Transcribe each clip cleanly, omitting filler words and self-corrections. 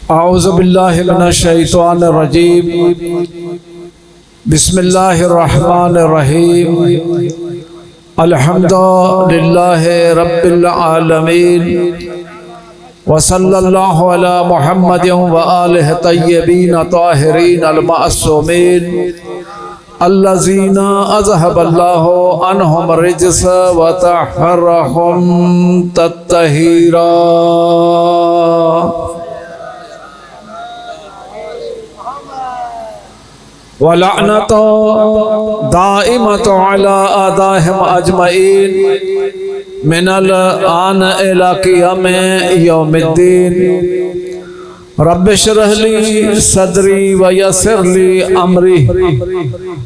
औज़ु बिल्लाहि मिनश शैतानिर रजीम। बिस्मिल्लाहिर रहमानिर रहीम। अल्हम्दुलिल्लाहि रब्बिल आलमीन व सल्लल्लाहु अला मुहम्मदिन व आलिहि तय्यबीन ताहिरीन अल मासूमीन अल्लज़ीना अज़हबल्लाहु अन्हुम रिज्स व तहरहुम तत्तहीरा। व लअनतु दाइमतु अला आदाहिम अजमईन मिनल आन इला क़ियाम यौमिद्दीन। रब्बि इश्रह ली सदरी व यस्सिर ली अमरी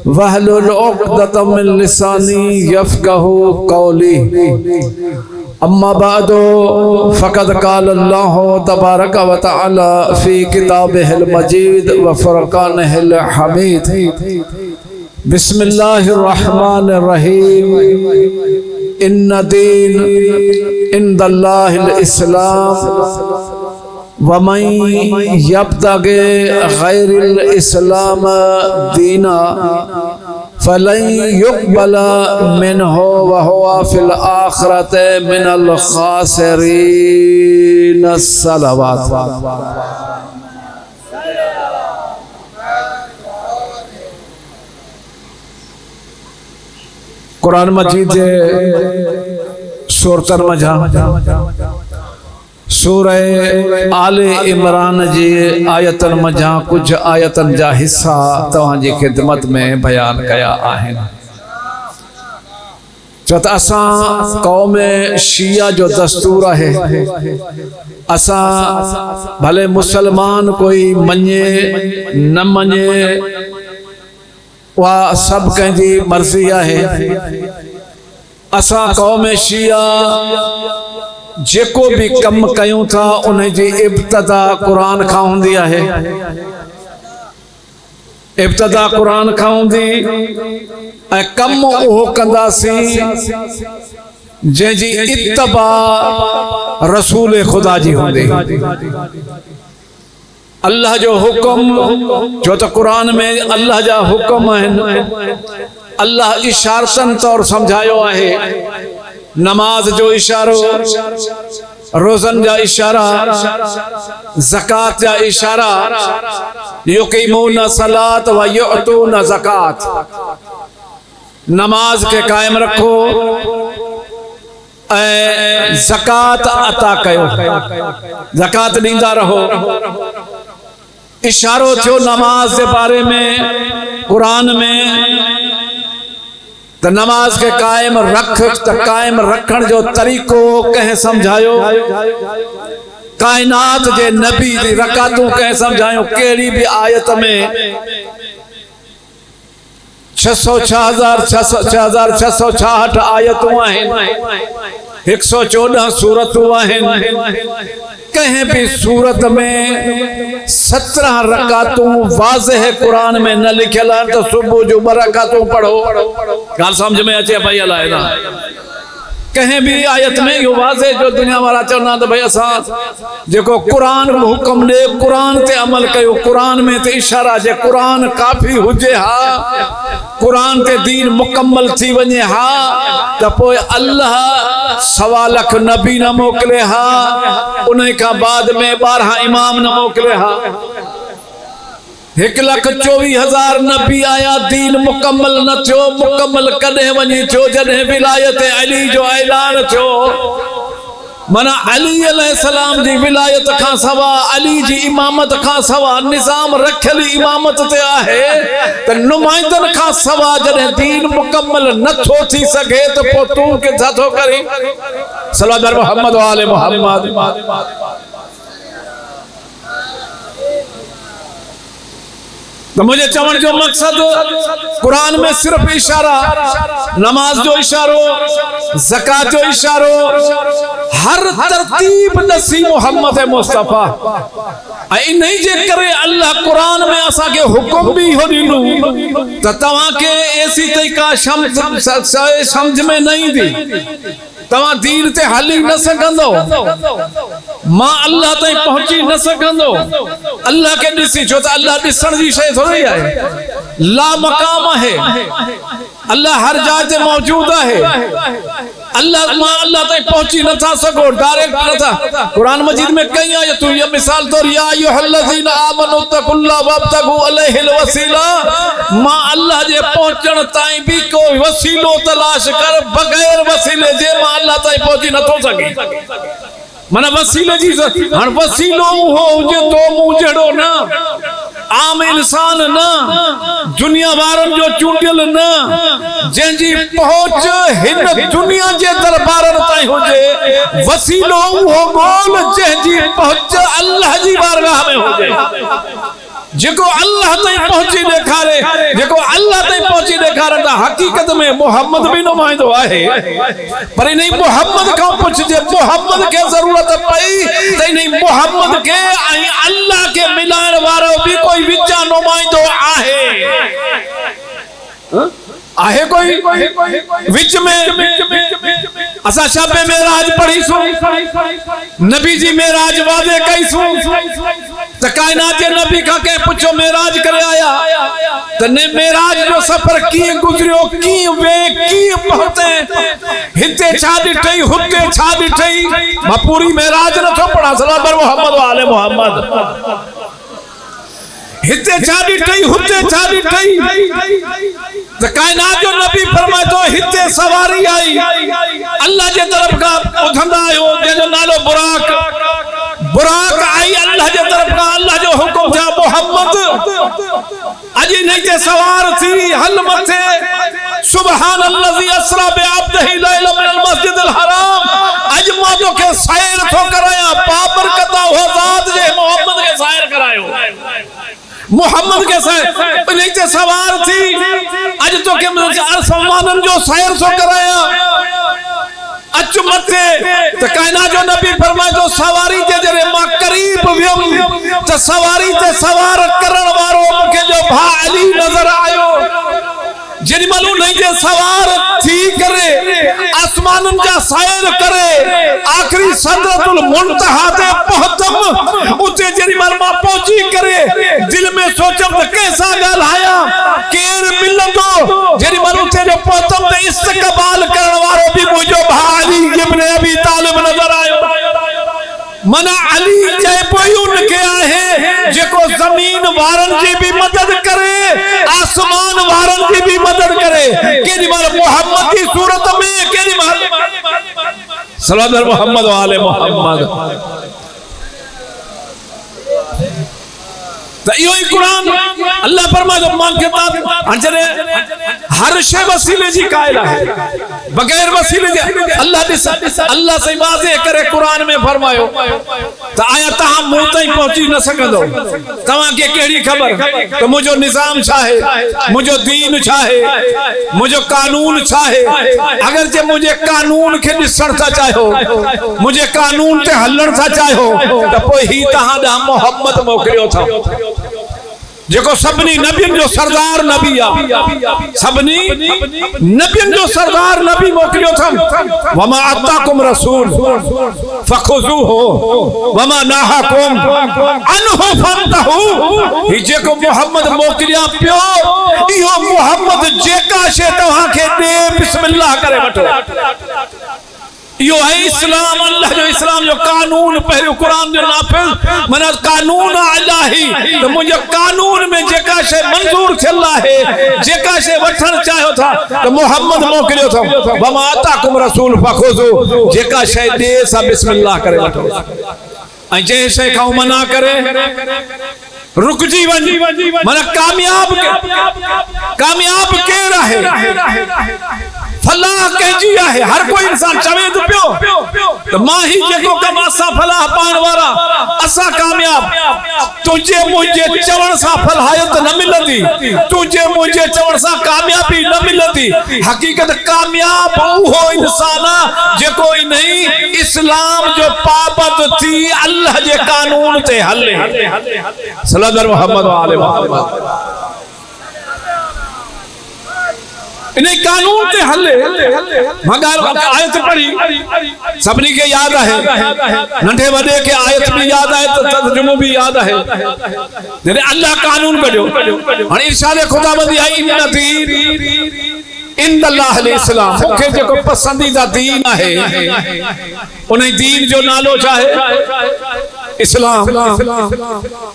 वहलुल उक़दतम मिन लिसानी यफ़क़हू क़ौली। अम्मा बादो फ़क़द क़ाल अल्लाहु तबारक व तआला फ़ी किताबिहिल मजीद व फ़ुरक़ानिहिल हमीद। बिस्मिल्लाहिर रहमानिर रहीम। इन्न दीन इंदल्लाहिल इस्लाम वमन यब्तग़ि गैरिल इस्लाम दीना फलन युक़बल मिन्हु व हुवा फ़िल आख़िरति मिनल ख़ासिरीन। सलावत। कुरान मजीद सूरतन मजा सूरह आले इमरान जी आयतन मजा कुछ आयतन जा हिस्सा तव्हांजी खिदमत में बयान कया आहिनि। छो त असां कौम शिया जो दस्तूर है, असां भले मुसलमान कोई मञे न मञे वह सब कंहिंजी मर्ज़ी है। असां कौम शिया जेको भी कम कयूं था उन जी इब्तदा कुरान खां हूंदी है। इब्तदा कुरान खां हूंदी ऐं कम उहो कंदासीं जंहिंजी इत्तबा रसूल खुदा जी हूंदी। अल्लाह जो हुक्म जो तो कुरान में अल्लाह जा हुक्म आहिनि, अल्लाह इशारतन तौर समझायो है। नमाज जो इशारो, रोज़न जा इशारा, ज़कात जा इशारा, युक़ीमून सलात व युअतून ज़कात। नमाज के कायम रखो ऐं ज़कात अता कयो, ज़कात ॾींदा रहो। इशारो थियो नमाज के बारे में कुरान में त नमाज के कायम रख। त कायम रखण जो तरीको कह समझायो। कायनात जे नबी दी रकातूं कह समझायो। केड़ी भी आयत में 6666 आयतूं आहिनि, 114 सूरतूं आहिनि। कहीं भी सूरत में 17 रकातूं वाज़ेह कुरान में न लिखियल है। तो सुबह जो 2 रकातूं पढ़ो, गाल समझ में अचे भाई अलाए ना। कहीं भी आयत में यो वाज़ेह जो दुनिया वाला चवना तो भाई असां जेको कुरान हुक्म दे कुरान ते अमल कयो। कुरान में ते इशारा जे कुरान काफ़ी हुजे हा, कुरान ते दीन मुकम्मल थी वने हा, त पोइ अल्लाह 1.25 लाख नबी न मोकले हा, उन का बाद में 12 इमाम न मोकले हा। 1,24,000 नबी आया, दीन मुकम्मल न थियो। मुकम्मल कदे वनी थियो जदे विलायत अली जो ऐलान थियो। मना अली अलैहिस्सलाम जी विलायत खां सवा, अली जी इमामत खां सवा निज़ाम रखियल इमामत ते आहे। त नुमाइंदन खां सवा जदे दीन मुकम्मल न थो थी सके तो पो तू के थो करी। सल्लल्लाहु अलैहि मोहम्मद व आले मोहम्मद। तो मुझे चवण जो मकसद कुरान में सिर्फ इशारा, नमाज जो इशारो, ज़कात जो इशारो, हर तरतीब नसी मोहम्मद मुस्तफा। इन्हीं जे करे अल्लाह कुरान में असा के हुक्म भी हो दिनु त तवा के ऐसी तरीका समझ में नहीं दी। तवा दीन ते हली न सकंदो, मां अल्लाह ताईं पहुंची न सकंदो। अल्लाह के ॾिसी, छो त अल्लाह ॾिसण जी शइ थोड़ी आहे, ला मकाम है, अल्लाह हर जाए ते मौजूद है। अल्लाह मां अल्लाह ताईं पहुंची नथा सको, डायरेक्ट नथा। कुरान मजीद में कई आयतूं ये मिसाल तौर या अय्युहल्लज़ीना आमनू तकुल्लाह वब्तगू अलैहिल वसीला, मां अल्लाह जे पहुंचण ताईं भी कोई वसीलो तलाश कर, बगैर वसीले जे मां अल्लाह ताईं पहुंची नथो सके। माना वसीले जी हां वसीलो हो जे तो मुंह जड़ो ना, आम इंसान ना, दुनिया वारन जो चूंडियल ना, जंहिंजी पहुंच हिन दुनिया जे दरबारन ताईं हुजे। वसीलो हो गोल जंहिंजी पहुंच अल्लाह जी बारगाह में हुजे, जेको अल्लाह ताईं पहुंची ॾेखारे, जेको अल्लाह ताईं पहुंची ॾेखारे। हकीकत में मोहम्मद भी नुमाइंदो आहे, पर इन मोहम्मद खां पुछजे, मोहम्मद के जरूरत पई त इन मोहम्मद के ऐं अल्लाह के मिलाइण वारो भी कोई विचा नुमाइंदो आहे। आहे कोई विच में? असा शबे मेराज पढ़ीसूं, नबी जी मेराज वादे कईसूं, त कायनात जे नबी का के पुछो मेराज करे आया त ने मेराज जो सफर की गुजरियो, की वे की पहुते, हिते छा ॾिठई, हुते छा ॾिठई। मां पूरी मेराज नथो पढ़ा, सलाम बर मोहम्मद व आले मोहम्मद। हिते छा ॾिठई, हुते छा ॾिठई, त कायनात जो नबी फरमाए तो हिते सवारी आई, अल्लाह जे तरफ का उथंदा आयो, जंहिंजो नालो बुराक आई अल्लाह जे तरफ का। अल्लाह जो हुकुम था मोहम्मद अजी नहीं ते सवार थी, हल मथे सुभान अल्लाजी असरा बि अब्दिही लैला मिनल मस्जिदिल हराम। अज मां तो के सैर थो कराया, बाबरकत हो ज़ात जे मोहम्मद के सैर करायो, मोहम्मद के सैर नहीं ते सवार थी। अज तो के आसमानन जो सैर थो कराया, अच मथे त कायनात जो नबी फरमाए तो सवारी जे जरे मां करीब वियम त सवारी ते सवार करण वारो मूंखे जो भा अली नजर आयो। जेडी मालूम नहीं जे सवार थी करे आसमानन जा सैर करे आखिरी सदरतुल मुंतहा ते पहुतम, उते जेडी मां पहुंची करे दिल में सोचम त कैसा ॻाल्हाया, केर मिलंदो। जेडी मालूम ते जो पहुतम त इस्तक़बाल करण वारो भी मुंहिंजो भा अली इब्न अबी तालिब नजर आयो। मना अली जय पोई उनके आहे जेको जमीन वारन जी भी मदद करे, आसमान वारन जी भी मदद करे। केडी माल मोहम्मद की सूरत में, केडी माल सल्लल्लाहु मोहम्मद व आले मोहम्मद। तो यो ही कुरान अल्लाह फरमाए तो मान के बाद अंजरे हर शे वसीले जी कायल है, बगैर वसीले जे अल्लाह से वाज़े करे कुरान में फरमायो तो आया तहां मुंह ताईं पहुंची न सकंदो। तवां के केड़ी खबर तो मुझो निजाम छा है, मुझो दीन छा है, मुझो कानून छा है। अगर जे मुझे कानून के ॾिसण था चाहो, मुझे कानून ते हलण था चाहो, तो पोइ ही तहां ॾा मोहम्मद मोकिलियो था, जेको सभनी नबियन जो सरदार नबी आ, सभनी नबियन जो सरदार नबी मोकिलियो था। वमा अताकुम रसूल फखुजुहु वमा नहाकुम अनहु फंतहु। ही जेको मोहम्मद मोकिलिया पियो, इहो मोहम्मद जेका शे तव्हां खे दे बिस्मिल्लाह करे वठो। यो है इस्लाम, अल्लाह जो इस्लाम जो कानून पहले कुरान जो नाफिज मना कानून इलाही। तो मुझे कानून में जेका शे मंजूर थियला है, जेका शे वठण चाहो था तो मोहम्मद मोकिलियो था। वमा अताकुम रसूल फखुजु, जेका शे दे सा बिस्मिल्लाह करे वठो, ऐं जे शे खां मना करे रुकजी वञ। मना कामयाब केर आहे, फलाह कंहिंजी आहे। हर कोई इंसान चवे तो पियो तो मां ही जेको कम असा फलाह पाण वारा असा कामयाब। तुझे मुझे चवण सा फलाहियत न मिलंदी, तुझे मुझे चवण सा कामयाबी न मिलंदी। हकीकत कामयाब उहो इंसान जेको इ नहीं इस्लाम जो पाबंद थी अल्लाह जे कानून ते हले। सल्लल्लाहु मोहम्मद व आले मोहम्मद। इन्हें कानून ते हले मगर आयत पढ़ी सभी के याद है नंढे वडे के आयत भी याद है तो तर्जुमो भी याद है जने अल्लाह कानून कढियो हाणे इरशाद खुदावंदी आई इन दीन इन अल्लाह अल इस्लाम मुखे जो पसंदीदा दीन है उन दीन जो नालो चाहे इस्लाम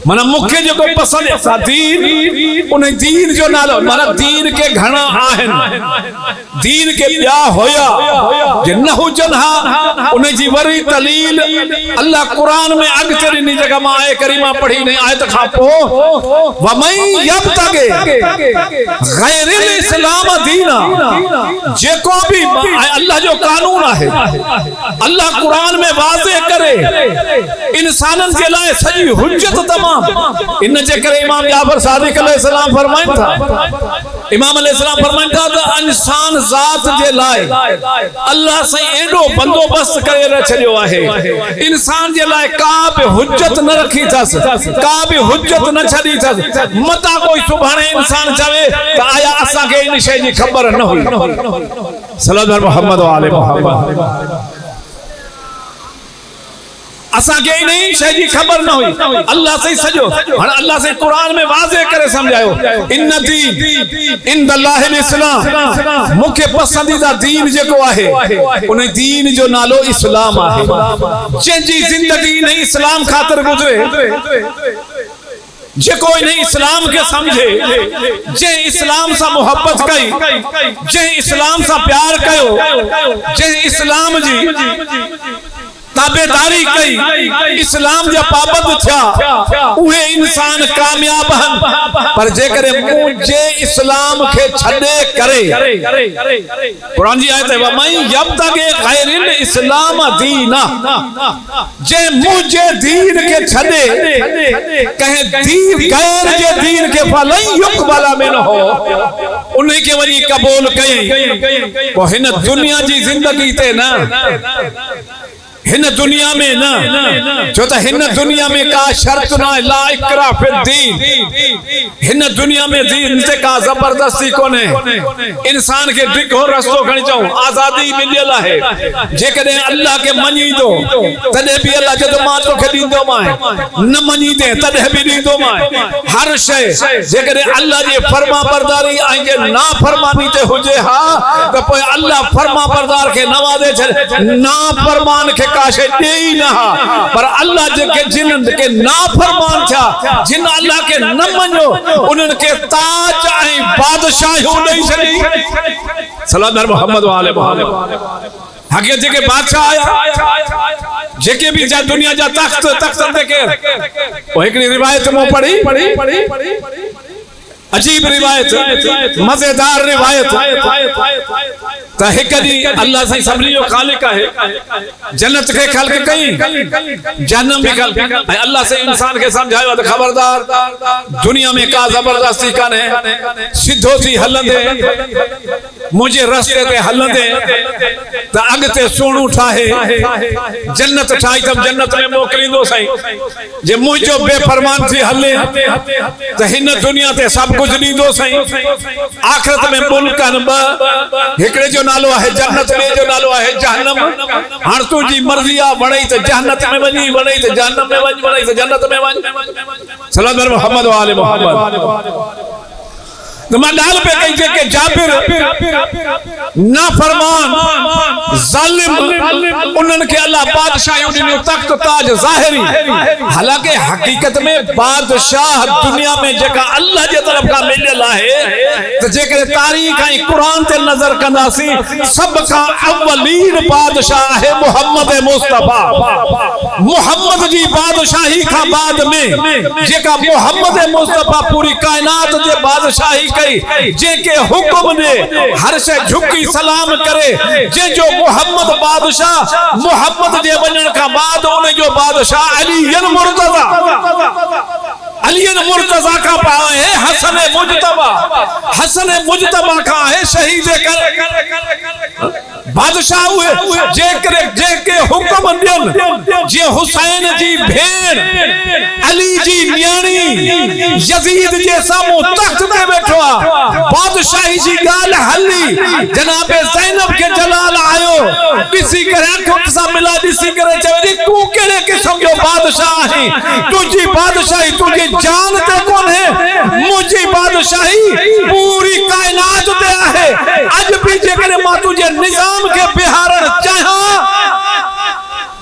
माना मुखे जो पसंद दीन उन दीन जो नालो माना दीन के घणा आहन दीन के ब्या होया जे न हुजन हा उन जी वरी दलील अल्लाह कुरान में अगते नी जगह मा आए करीमा पढ़ी ने आयत खा पो व मई यब्तगे गैरिल इस्लाम दीना जेको भी अल्लाह जो कानून है अल्लाह कुरान में वाज़े करे इंसान के लाए सजी हुज्जत तमाम इन जे करे इमाम जाफर सादिक अलैहिस्सलाम फरमाइन था इमाम अलैहिस्सलाम फरमाइन था त इंसान जात जे लाए अल्लाह से एडो बंदोबस्त करे रखियो है इंसान जे लाए का भी हुज्जत न रखी थस का भी हुज्जत न छड़ी थस मता कोई सुभाणे इंसान चवे त आया असा के इन शय जी खबर न हुई सल्लल्लाहु मोहम्मद व आले मोहम्मद असा के नहीं शय जी खबर न हुई अल्लाह से सजो हां अल्लाह से कुरान में वाज़े करे समझायो इन दीन इन अल्लाह अल इस्लाम मुखे पसंदीदा दीन जेको आहे उन दीन जो नालो इस्लाम आहे जे जी जिंदगी नहीं इस्लाम खातिर गुजरे जे कोई नहीं इस्लाम के समझे जे इस्लाम से मोहब्बत कई जे इस्लाम से प्यार कयो जे इस्लाम जी ताबेदारी कई इस्लाम जा पाबंद थिया उहे इंसान कामयाब हन पर जे करे मुझे इस्लाम के छडे करे कुरान जी आयत है व मई यब्तगे गैरिल इस्लाम दीना जे मुझे दीन के छडे कहे दीन गैर जे दीन के फलन युकबला में हो उन्हीं के वरी कबूल कई वो हिन दुनिया जी जिंदगी ते ना हिन दुनिया में ना जो तो हिन दुनिया में का शर्त ना ला इकरा फिर दीन हिन दुनिया में दीन से का जबरदस्ती कोने इंसान के दिखो रस्तो खणी जाऊं आजादी मिलियल है जे कदे अल्लाह के मनी दो तदे भी अल्लाह जद मां तो के दींदो माए न मनी दे तदे भी दींदो माए हर शय जे कदे अल्लाह जे फरमा बरदारी आई जे ना फरमानी ते हुजे हा तो कोई अल्लाह फरमा बरदार के नवाजे छे ना फरमान के काशे दे ही ना पर अल्लाह जे जिन के ना फरमान था जिन अल्लाह के न मनो उनन के ताज आई बादशाही नहीं छड़ी सल्लल्लाहु मोहम्मद व आले मोहम्मद हके जे के बादशाह आया जे के भी जा दुनिया जा तख्त देके ओ एकड़ी रिवायत मो पढ़ी अजीब रिवायत मजेदार रिवायत ता हिकदी अल्लाह से सबनी जो खालिक है जन्नत के खल्क कई जन्नम भी खल्क अल्लाह से इंसान के समझायो तो खबरदार दुनिया में का जबरदस्ती कने सिद्धो थी हलंदे मुझे रास्ते ते हलंदे ता अगते सोणू ठाहे जन्नत ठाई तब जन्नत में मोकलिंदो सही जे मुझो बेफरमान थी हले त हिन दुनिया ते सब कुछ दींदो सही आखिरत में मुल्कन हिकड़े जो नालो है जन्नत में जो नालो है जहन्नम हां तू जी मर्जी आ वणई त जन्नत में वणी वणई त जहन्नम में वणी वणई त जन्नत में वणी सल्लल्लाहु मोहम्मद व आले मोहम्मद तो मैं डाल पे कही जे के जाबिर नाफरमान जालिम उन्हन के अल्लाह बादशाह उन्हें तख्त ताज जाहिरी हालांकि हकीकत में बादशाह दुनिया में जका अल्लाह जे तरफ का मिलल है तो जे करे तारीख आई कुरान ते नजर कंदासी सब का अव्वलीन बादशाह है मोहम्मद मुस्तफा मोहम्मद जी बादशाही का बाद में जेका मोहम्मद मुस्तफा पूरी कायनात जे बादशाही कई जे के हुक्म ने हर से झुकी सलाम करे जे जो मोहम्मद बादशाह मोहम्मद जे वजन का बाद उन जो बादशाह अली मुर्तजा का पाए है हसन मुजतबा का है शहीद कर बादशाह हुए जे के हुक्म दियन जे हुसैन जी भेण अली जी न्याणी यजीद जे सामू तख्त ते बैठो बादशाही जी गाल हली जनाब ज़ैनब के जलाल आयो दिसी करे अखों सा मिला दिसी करे चवे तू केड़े किस्म जो बादशाह है तुझी बादशाही तुझे जान ते कौन है मुझी बादशाही पूरी कायनात ते है आज भी जे करे मां तुझे निजाम के बिहारण चाहा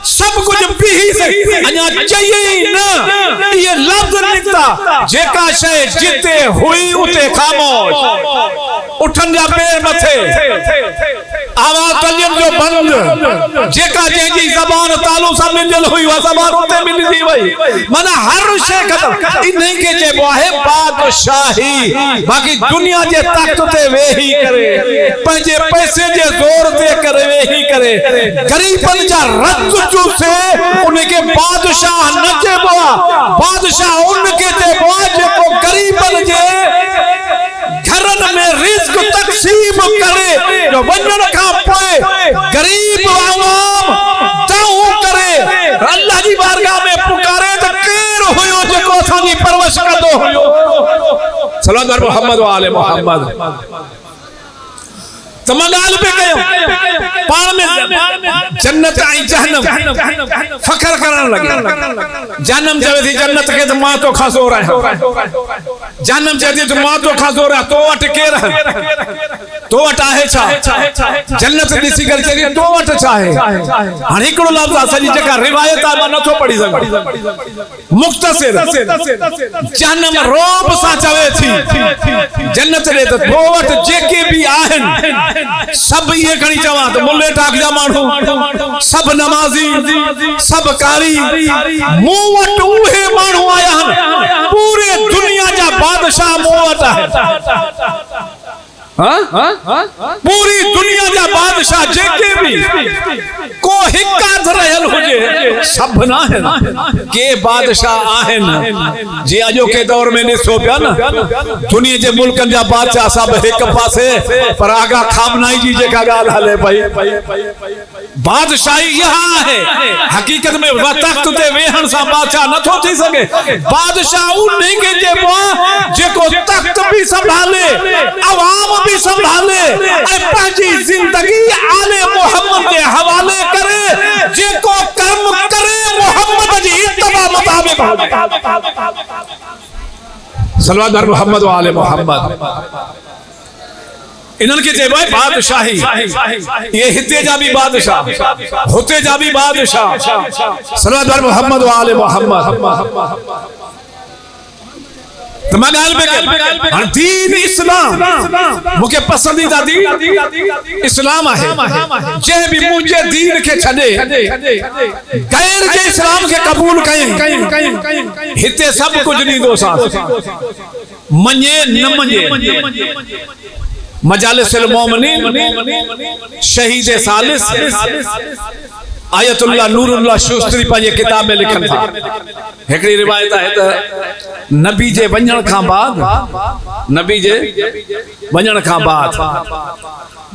सब कुछ पीही से अन्या चाहिए ना ये लफ्ज निकता जेका शय जिते हुई उते खामोश उठन जा पैर मथे आवाज तंजन जो बंद जेका जी जबान तालु सा मिलल हुई वा जबान उते मिल जी वई माना हर शय खत्म इन्हीं के जे है बादशाही बाकी दुनिया जे तख्त ते वेही करे पंजे पैसे जे जोर ते करे वेही करे गरीबन जा रज से उनके बादशाह नचे बोआ बादशाह उनके ते बोआ जेको गरीबन जे घरन में रिस्क तकसीम करे जो वंजन का पोए गरीब आवाम दाऊ करे अल्लाह जी बारगाह में पुकारे तो केर हुयो जेको असांजी परवरिश कंदो हुयो सल्लल्लाहु अलैहि मोहम्मद व आले मोहम्मद तमगाल पे कयो पाण में जन्नत आई जहन्नम फखर करन लगे जन्नम चवे थी जन्नत के तो मां तो खासो रहा जन्नम चवे थी मां तो खासो रहा तो वट केर तो वट आहे छा जन्नत दिसी कर चली तो वट चाहे हां एकड़ो लफ्ज असली जका रिवायत आ न तो पढ़ी सक मुख्तसर जन्नम रोब सा चवे थी जन्नत दे तो वट जेके भी आहन सब ये खणी चवा तो मुल्ले टाक जा मानू सब नमाजी सब कारी मुंह वट उहे मानू आया हन पूरे दुनिया जा बादशाह मुंह वट है पूरी दुनिया जा बादशाह जेके भी को हिक्का रहल हुजे सब ना है के बादशाह आहन जे अजो के दौर में ने सो पिया ना दुनिया जे मुल्कन जा बादशाह सब एक पासे पर आगा खामनाई जी जेका गाल हले भाई बादशाही यहां है हकीकत में तख्त ते वेहन सा बादशाह न थो थी सके बादशाह उन्हीं के जे जेको तख्त भी संभाले अवाम भी संभाले पंहिंजी जिंदगी आले मोहम्मद के हवाले करे जेको कर्म करे मोहम्मद जी इत्तबा मुताबिक सल्लल्लाहु अलैहि मोहम्मद व आले मोहम्मद इनन के जे भाई बादशाही ये हिते जा भी बादशाह होते जा भी बादशाह सल्लल्लाहु अलैहि मोहम्मद व आले मोहम्मद तमगाल पे दीन इस्लाम मुके पसंदीदा दीन इस्लाम है जे भी मुझे दीन के छडे गैर जे इस्लाम के कबूल कई हिते सब कुछ नहीं दो साथ मने न मने मजालिसिल मोमिनीन शहीद सालिस आयतुल्लाह नूरुल्लाह शुस्त्री पंहिंजे किताब में लिखन था एकड़ी रिवायत है त नबी जे वञण खां बाद नबी जे वञण खां बाद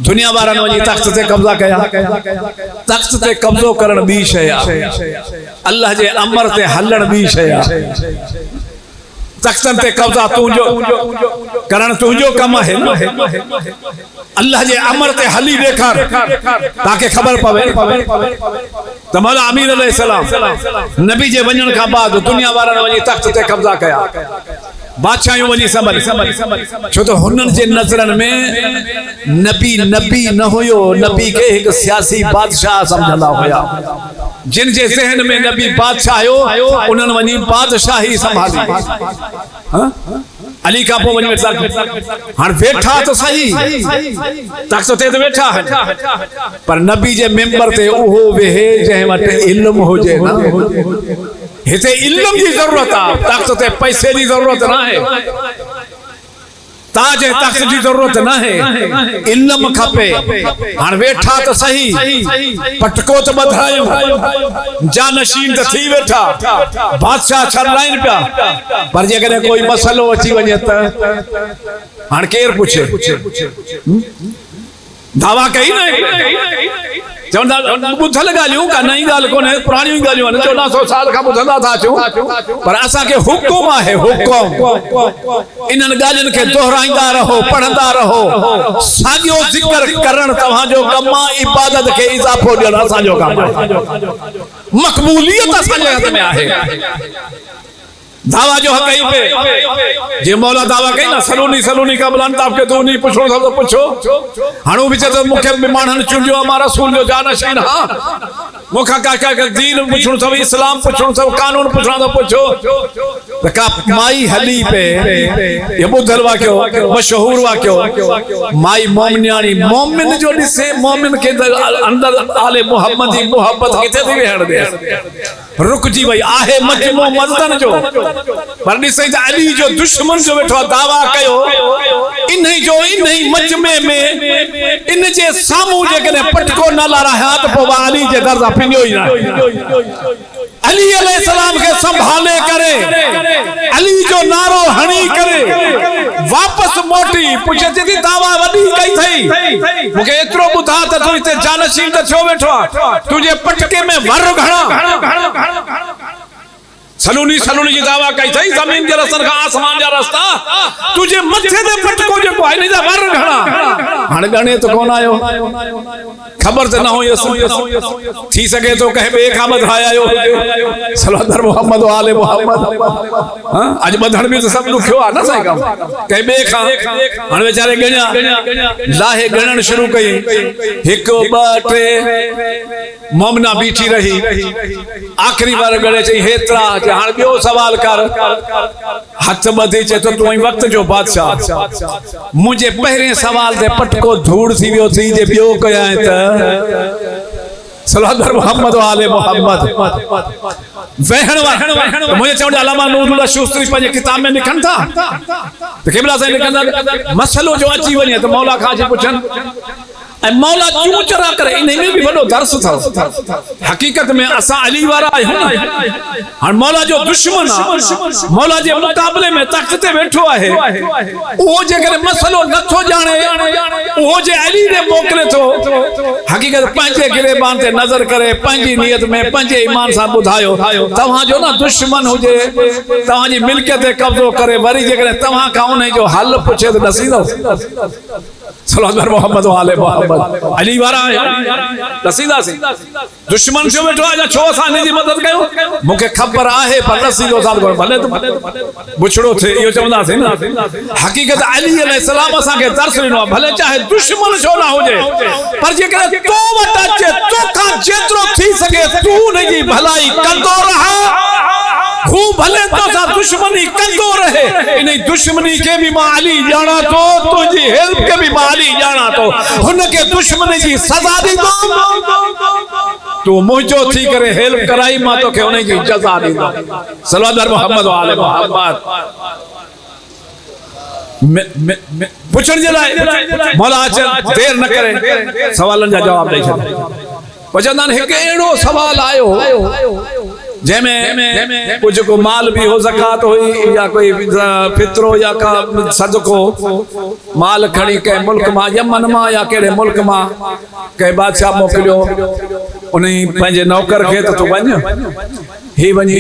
दुनिया वारन वञी तख्त ते कब्जा कया तख्त ते कब्जो करण बी शय अल्लाह जे अमर ते हलण बी शय तख्तन ते कब्जा तुंजो करण तुंजो कम है अल्लाह जे अमर ते हली देखार ताके खबर पवे त मौला अमीर अलैहिस्सलाम नबी जे वञण खां बाद दुनिया वारन वञी तख्त ते कब्जा कया बादशाहियों वञी संभल छो तो हुनन जे नजरन में नबी नबी न हुयो नबी के एक सियासी बादशाह समझला होया जिन जे ज़हन में नबी बादशाह आयो उन्हन वञी बादशाही संभाली अली का पो वञी हां बैठा तो सही तख्त ते तो बैठा है पर नबी जे मेंबर ते ओहो वेहे जे वट इल्म होजे ना हिते इल्म की जरूरत आ तख्त ते पैसे की जरूरत ना है ताज तख्त की जरूरत ना है इल्म खपे हां बैठा तो सही पटको तो बधायो जानशीन तो थी बैठा बादशाह छलाइन पिया पर जे कने कोई मसलो अची वने त हां केर पूछे दावा कही ना चवंदा ॿुधल ॻाल्हियूं का नई ॻाल्हि कोन्हे, पुराणियूं ॻाल्हियूं आहिनि, 1400 साल खां ॿुधंदा था अचूं, पर असांखे हुकुम आहे, हुकुम इन्हनि ॻाल्हियुनि खे दोहराईंदा रहो, पढ़ंदा रहो। साॻियो ज़िक्र करणु तव्हांजो कमु आहे, इबादत खे इज़ाफ़ो ॾियणु असांजो कमु आहे, मक़बूलियत असांजे हथ में आहे। दावा जो हक़ ही पे जे मौला दावा कई ना सलूनी सलूनी का बुलान ताप के तू नहीं पुछो सब तो पुछो हाणो विच तो मुखे मानन चुंडियो हमारा रसूल जो जानशीन हां मुखा का दीन पुछो सब इस्लाम पुछो सब कानून पुछो तो पुछो त का माई हली पे ये बुधल वाक्यो मशहूर वाक्यो माई मोमिनियानी मोमिन जो दिसे मोमिन के अंदर आले मोहम्मदी मोहब्बत किथे थी वेहण दे रुक जी भाई आहे मजमो मर्दन जो पर ॾिसई त अली जो दुश्मन जो वेठो दावा कयो इन्ही जो इन्ही मजमे में इन जे सामू जे कने पटको न लाराया त पोइ अली जे दर पिनियो ई न अली अलैहि सलाम के संभाले करे अली जो नारो हणी करे वापस मोटी पुछे थी दावा वडी कई थई मुके एतरो बुधा त तू इते जानशीन त छो वेठो तुझे पटके में वर घणा सलूनी सलूनी जी दावा कई थई जमीन जे रस्तन का आसमान जा रास्ता तुझे मथे दे पटको जो कोई नहीं वर घणा हण गणे तो कोन आयो खबर त न हो थी सके तो कहे बे का बधायो सल्लल्लाहु मोहम्मद वाले मोहम्मद हां आज बधण में तो सब लुखियो आ ना सही काम कहे बे खा हण बेचारे गणया लाहे गणन शुरू कई 1 2 3 मोमना बीठी रही आखिरी बार गणे चई हेतरा हां बियो सवाल कर हथ बधी चे तो तू वक्त जो बादशाह मुझे पहले सवाल दे पटको धूड़ थी वियो थी जे बियो कया त सल्लल्लाहु मोहम्मद वाले मोहम्मद वहण वा मुझे चवण अल्लामा नूरुल्लाह शूस्त्री पंहिंजे किताब में लिखन था त केबला से लिखन मसलो जो अची वने तो मौला खां जे पुछन ए मौला क्यों चरा करे इन में भी बड़ो दर्स था हकीकत में असा अली वारा है और मौला जो दुश्मन मौला जे मुकाबले में तख्ते बैठो है वो जे करे मसलो नथो जाने वो जे अली ने मोकले तो हकीकत पंजे गिरेबान ते नजर करे पंजी नियत में पंजे ईमान सा बुधायो तवा जो ना दुश्मन होजे तवा जी मिल्कियत ते कब्जो करे वरी जे करे तवा का उन जो हल पूछे तो दसी दो सल्लल्लाहु मोहम्मद वाले मोहम्मद अली वारा दसीदा सी दुश्मन जो बैठो आजा छो साने जी मदद कयो मुके खबर आहे पर दसीदो साल भले तो बुछड़ो थे यो चवंदा से ना हकीकत अली अलैहि सलाम असा के दर्श नो भले चाहे दुश्मन छो ना होजे पर जे करे तो वटा चे तो का जेतरो थी सके तू नहीं जी भलाई कंदो रहा हूं भले तो सा दुश्मनी कंदो रहे इन दुश्मनी के भी मां अली जाना तो तुझी हेल्प के भी मां अली जाना तो हुन के दुश्मनी जी सजा दी दो तू मुझो थी करे हेल्प कराई मां तो के उन जी सजा दी दो सल्लल्लाहु मोहम्मद वाले मोहम्मद पुछण जे लाए मौला देर न करे सवालन जा जवाब दे छे वजनन एक एड़ो सवाल आयो जेमें कुछ को माल भी हो ज़कात हुई या कोई फित्रो या का सदको माल खड़ी के मुल्क मा यमन मा या केड़े मुल्क मा के बादशाह मोकलियो उन्हीं पंजे नौकर के तो वण ही वणी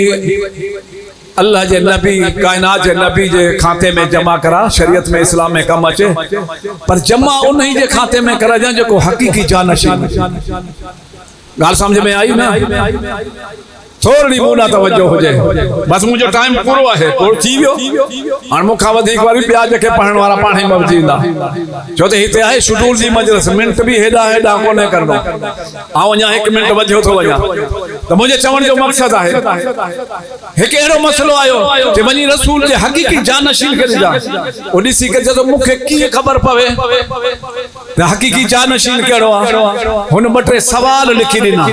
अल्लाह जे नबी कायनात जे नबी जे खाते में जमा करा शरीयत में इस्लाम में कम अचे पर जमा उन्हीं जे खाते में करा जो को हकीकी जानशीन गाल समझ में आई ना थोड़ी मुना तवज्जो हो जाए बस मुझे टाइम पूरो है और थी वियो और मुखा वधिक वारी प्याज के पढ़न वाला पाणी मवजींदा जो ते हिते आहे शेड्यूल जी मजलिस मिनट भी हेडा हेडा कोने करनो आ वणा 1 मिनट वजो तो वणा तो मुझे चवण जो मकसद आहे एक एरो मसलो आयो जे वनी रसूल जे हकीकी जानशीन के जा ओ दिसी के जदो मुखे की खबर पवे त हकीकी जानशीन केड़ो आ हुन बटरे सवाल लिखी दिना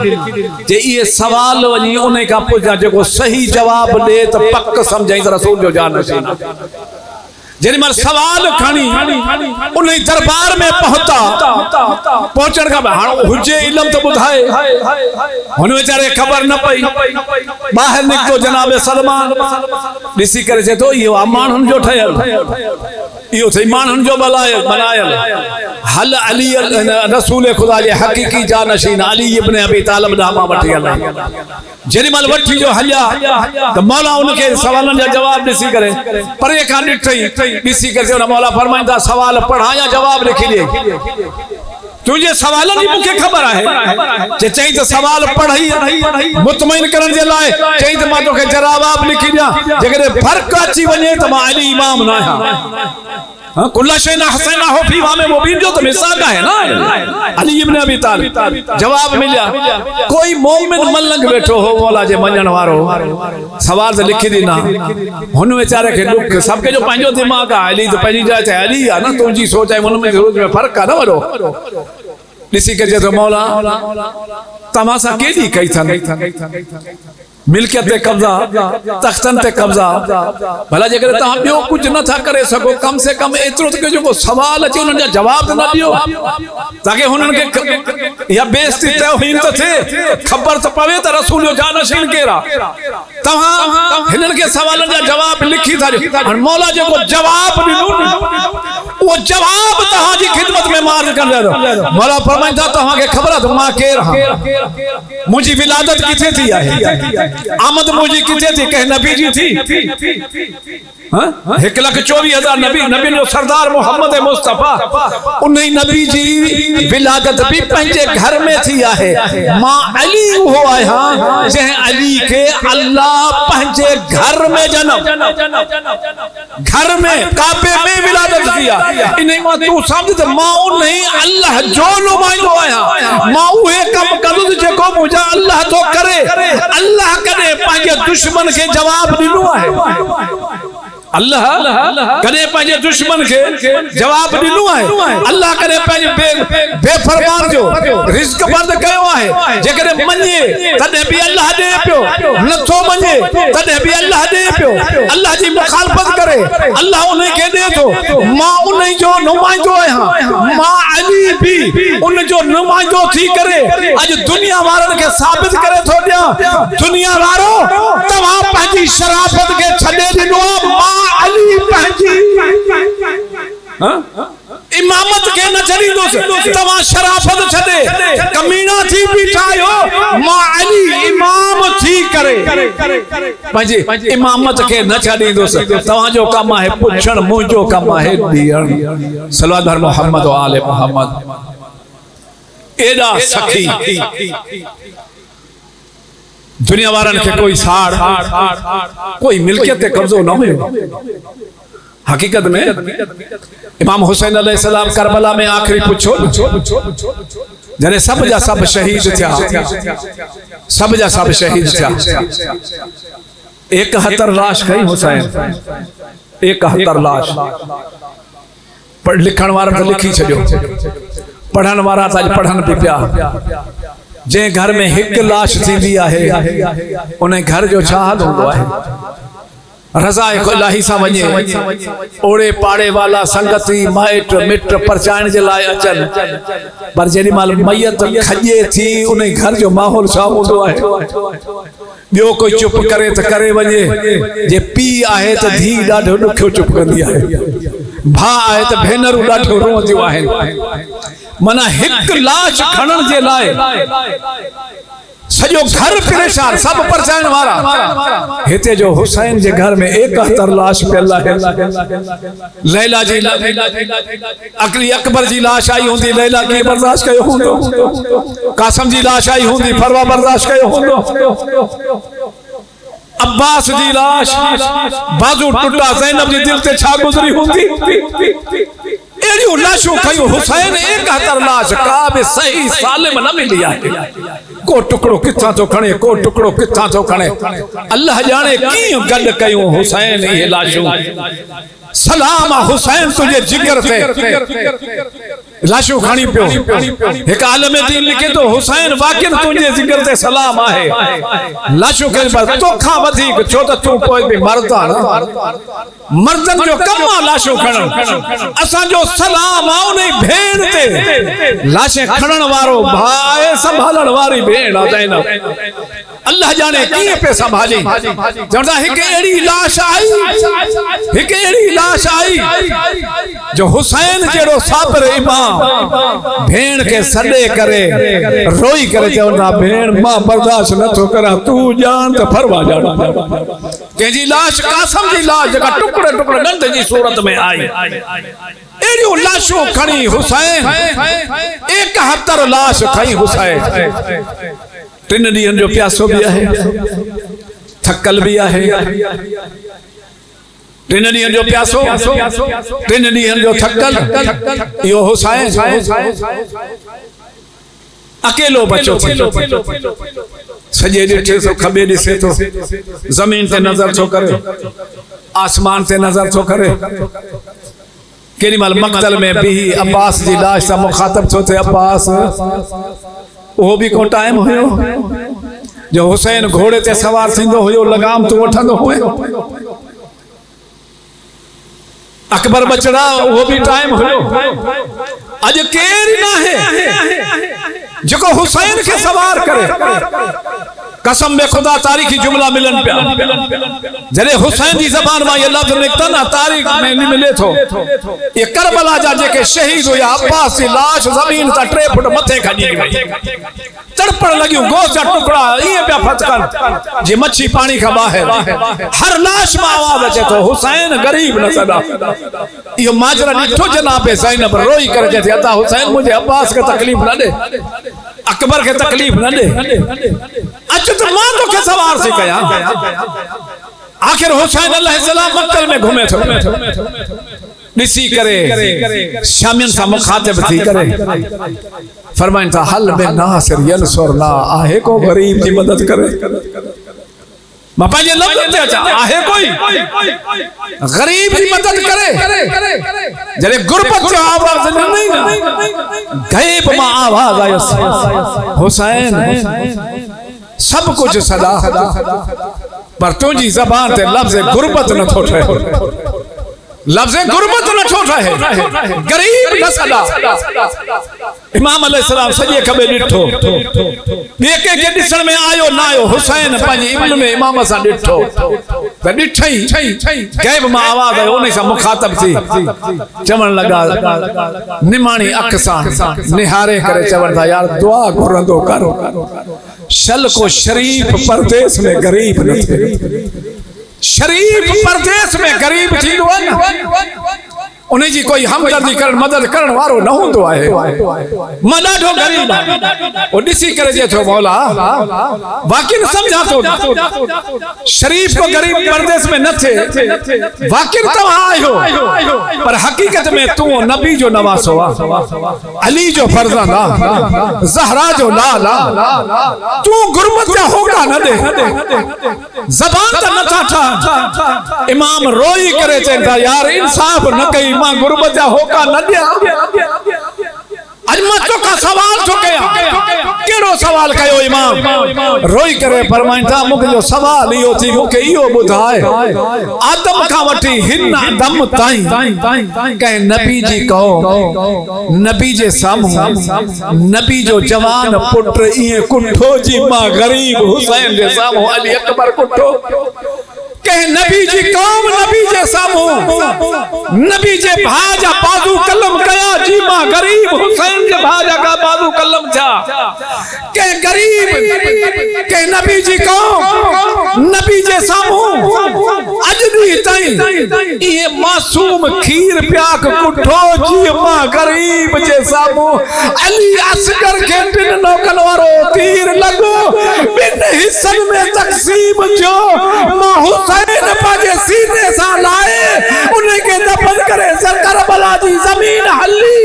जे ये सवाल वनी उन का पूछा जो सही जवाब दे तो पक्क समझाई रसूल जो जानशीन जेरी मर सवाल खणी उन दरबार में पहुंचण का हुजे इल्म तो बुधाए हुन बेचारे खबर न पई बाहर निकतो जनाब सलमान दिसी करे जे तो यो मानन जो ठयल यो थे मानन जो बनायल हल अली रसूल खुदा जे हकीकी जानशीन अली इब्न अबी तालिब नामा वठी अला जेडी मल वठी जो हलिया तो मौला उनके सवालन जा जवाब दिसी करे परे का डिठई दिसी करे ना मौला फरमाइंदा सवाल पढ़ा या जवाब लिखी ले तुझे सवाल नहीं मुझे खबर है जे चाहिए तो सवाल पढ़ी मुतमईन करन जे लाए चाहिए तो मां तो के जवाब लिखी दिया जेकरे फर्क अची वने तो मां अली इमाम ना हां कुल्ला शै ना हसन हो फी में मुबीन जो तो मिसाल का है ना अली इब्न अबी तालिब जवाब मिलिया कोई मोमिन मलंग बैठो हो मौला जे मञण वारो सवाल से लिखी दी ना हुन बेचारे के दुख सबके जो पंजो दिमाग आ अली तो पंजी जाए अली आ ना तुझी सोच है उन में जरूर में फर्क आ ना वरो दिसी के जे तो मौला तमाशा केडी कई था मिल्कियत ते कब्जा तख्तन ते कब्जा भला जे करे ता बियो कुछ न था करे सको कम से कम एतरो तो जो सवाल अचे उन जा जवाब न दियो ताकि हुनन के या बेइज्जती तौहीन तो थे खबर तो पवे त रसूल जो जानशीन केरा तहा हिनन के सवालन जा जवाब लिखी था और मौला जो को जवाब दिनु वो जवाब तहा जी खिदमत में मार कर दे मौला फरमाइंदा तहा के खबर तो मां के रहा मुझी विलादत किथे थी है आमद मुझी किथे थी कह नबी जी थी हां 1,24,000 नबी नो सरदार मोहम्मद मुस्तफा उन्हीं नबी जी विलादत भी पंजे घर में थी है मां अली हो आया जे अली के अल्लाह पंजे घर में जन्म घर में काबे में विलादत किया इन्हीं मां तू समझ त मां नहीं अल्लाह जो नुमाइंदो आया मां उहे कम कदु जेको मुझा अल्लाह तो करे अल्लाह करे पंजे दुश्मन के जवाब दिनो है अल्लाह कदे पंजे दुश्मन के जवाब दिनो है अल्लाह करे पंजे बेफरमान जो रिज़्क बंद कयो है जेकरे मने तदे भी अल्लाह दे पियो नथो मने तदे भी अल्लाह दे पियो अल्लाह जी मुखालफत करे अल्लाह उन्हें के दे तो मां उन्हें जो नुमाइंदो है मां अली भी उन जो नुमाइंदो थी करे आज दुनिया वारन के साबित करे थो दिया दुनिया वारो तवा पंजी शराफत के छडे दिनो मां अली पंजी इमामत के न छड़ी दो तवा शराफत छडे कमीना थी बिठायो मां अली इमाम थी करे पंजी इमामत के न छड़ी दो तवा जो काम है पुछण मुजो काम है दियण सल्लल्लाहु अलैहि मोहम्मद व आले मोहम्मद एडा सखी दुनिया वारन के कोई साड़ कोई मिल्कियत ते कब्जो न हो हकीकत में इमाम हुसैन अलैहिस्सलाम करबला में आखिरी पूछो जने सब जा सब शहीद थिया सब जा सब शहीद थिया 71 लाश कई हुसैन 71 लाश पढ़ लिखण वारा तो लिखी छडियो पढ़न वारा त पढ़न भी पिया जे घर में एक लाश थी है उन्हें घर जो चाहत होंदो है रजा इलाही सा वने ओड़े पाड़े वाला संगती माइट मिट परचाण जे लाए अचन पर जेडी माल मैयत खजे थी उन्हें घर जो माहौल सा होंदो है बियो कोई चुप करे तो करे वने जे पी आहे तो धी डाढो दुखो चुप कंदी है भा आहे तो भेनरू डाढो रोंदियो है मना एक लाश खणन जे लाए सजो घर परेशान सब परचान वारा हेते जो हुसैन जे घर में 71 लाश पेला है लैला जी अकली अकबर जी लाश आई होंदी लैला की बर्दाश्त कयो होंदो कासम जी लाश आई होंदी फरवा बर्दाश्त कयो होंदो अब्बास जी लाश बाजू टुटा ज़ैनब जी दिल ते छा गुजरी होंदी एड़ी लाशों कयो हुसैन 71 लाश का भी सही सालिम न मिली है को टुकड़ो किथा तो खणे को टुकड़ो किथा तो खणे अल्लाह जाने की गड कयो हुसैन ये लाशों सलाम हुसैन तुझे जिगर से लाशों खणी पियो एक आलम दीन लिखे तो हुसैन वाकिन तुझे जिगर से सलाम आहे लाशों के बाद तो खा वधी छो त तू कोई भी मरदा मर्दन जो कम लाशों खणन असा जो सलाम आ उन्हें भेण ते लाशे खणन वारो भाई संभालण वारी भेण आ ज़ैनब अल्लाह जाने की पे संभाली जदा एक एड़ी लाश आई एक एड़ी लाश आई जो हुसैन जेड़ो साबर इमाम भेण के सडे करे रोई करे चवंदा भेण मां बर्दाश्त न थो करा तू जान त फरवा जाना केजी लाश कासम जी लाश जका टुकड़े टुकड़े गंद जी सूरत में आई एड़ियो लाशो खणी हुसैन 71 लाश खई हुसैन 3 ॾींहनि जो प्यासो भी है थकल भी है 3 ॾींहनि जो प्यासो 3 ॾींहनि जो थकल यो हुसैन अकेलो बचो सजे ॾिठे तो खबे ॾिसे तो जमीन ते नजर छो करे आसमान ते नजर छो करे केॾी महिल मक़तल में भी अब्बास जी लाश सां मुखातब छो थे अब्बास वो भी को टाइम हुयो जो हुसैन घोड़े ते सवार थींदो हुयो लगाम तो वठंदो हुयो अकबर बचड़ा वो भी टाइम हुयो अज केर ना है जो हुसैन के सवार करे कसम में खुदा तारीखी जुमला मिलन पिया जरे हुसैन जी जबान में ये लफ्ज निकता ना तारीख में नहीं मिले थो ये करबला जा जेके शहीद हुया अब्बास की लाश जमीन ता 3 फुट मथे खड़ी गई तड़पण लगियो गोश्त जा टुकड़ा ये पे फटकन जे मच्छी पानी का बाहर हर लाश में आवाज अचे तो हुसैन गरीब न सदा यो माजरा निठो जनाब ज़ैनब रोई करे थे अता हुसैन मुझे अब्बास के तकलीफ न दे अकबर के तकलीफ न दे अच्छा तो मां तो के सवार से कया आखिर हुसैन अलैहिस्सलाम मक्कल में घूमे थे निसी करे शामियन सा मुखातिब थी करे फरमाइन था हल में नासिर यनसुरना आहे को गरीब की मदद करे मां पंहिंजे लफ्ज़ ते अचा आहे कोई गरीब की मदद करे जरे गुरबत जो आवाज नहीं गैब में आवाज आयो हुसैन सब कुछ सदा पर तुझी जबान ते लफ्ज़ गुरबत न थो ठहे लफ्ज़ गुरबत न छो ठहे गरीब न सदा इमाम अलैहिस्सलाम सजे खबे डिठो ॿिए के ॾिसण में आयो ना आयो हुसैन पंहिंजे इब्न में इमाम सां डिठो त ॾिठई गैब मां आवाज़ आयो उन सां मुखातब थी चवण लगा निमाणी अख सां निहारे करे चवण था यार दुआ घुरंदो कर शल को शरीफ परदेस में गरीब न थे शरीफ परदेस में गरीब थी उन्हें जी कोई हमदर्दी करण मदद करण वारो न होंदो आहे मां ॾाढो गरीब ओ ॾिसी करे जे थो मौला वाकई न समझा तो शरीफ को गरीब परदेस में न थे वाकई तव्हां आयो पर हकीकत में तू नबी जो नवासो अली जो फर्जंद आ ज़हरा जो लाल आ तू गुरबत जा होका न दे जबान त न था इमाम रोई करे चंदा यार इंसाफ न कई मां गुरबत जा होका न दिया आज मां चोका सवाल छो कया केड़ो सवाल कयो इमाम रोई करे फरमाइन था मुके जो सवाल इयो थी मुके इयो बुधाए आदम का वठी हिन दम ताई कहे नबी जी कहो नबी जे सामू नबी जो जवान पुत्र ये कुठो जी मां गरीब हुसैन जे सामू अली अकबर कुठो कहे नबी जी कौम नबी जे सामू नबी जे भाजा बाजू कलम कया जी मां गरीब हुसैन जे भाजा का बाजू कलम था के गरीब के नबी जी कौम नबी जे सामू अजदी ताई ये मासूम खीर प्याक कुठो जी मां गरीब जे सामू अली असगर के बिन नौकन वारो तीर लगो बिन हिस्सन में तकसीम जो मां हुसैन पाजे सीने सा लाए उन्हें के दफन करे करबला जी जमीन हल्ली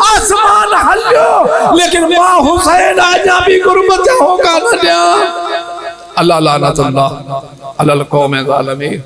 आसमान हल्लो लेकिन मां हुसैन आजा भी गुरबत होगा न दिया अल्लाह लानतुल्लाह अलल कौम ज़ालिमीन।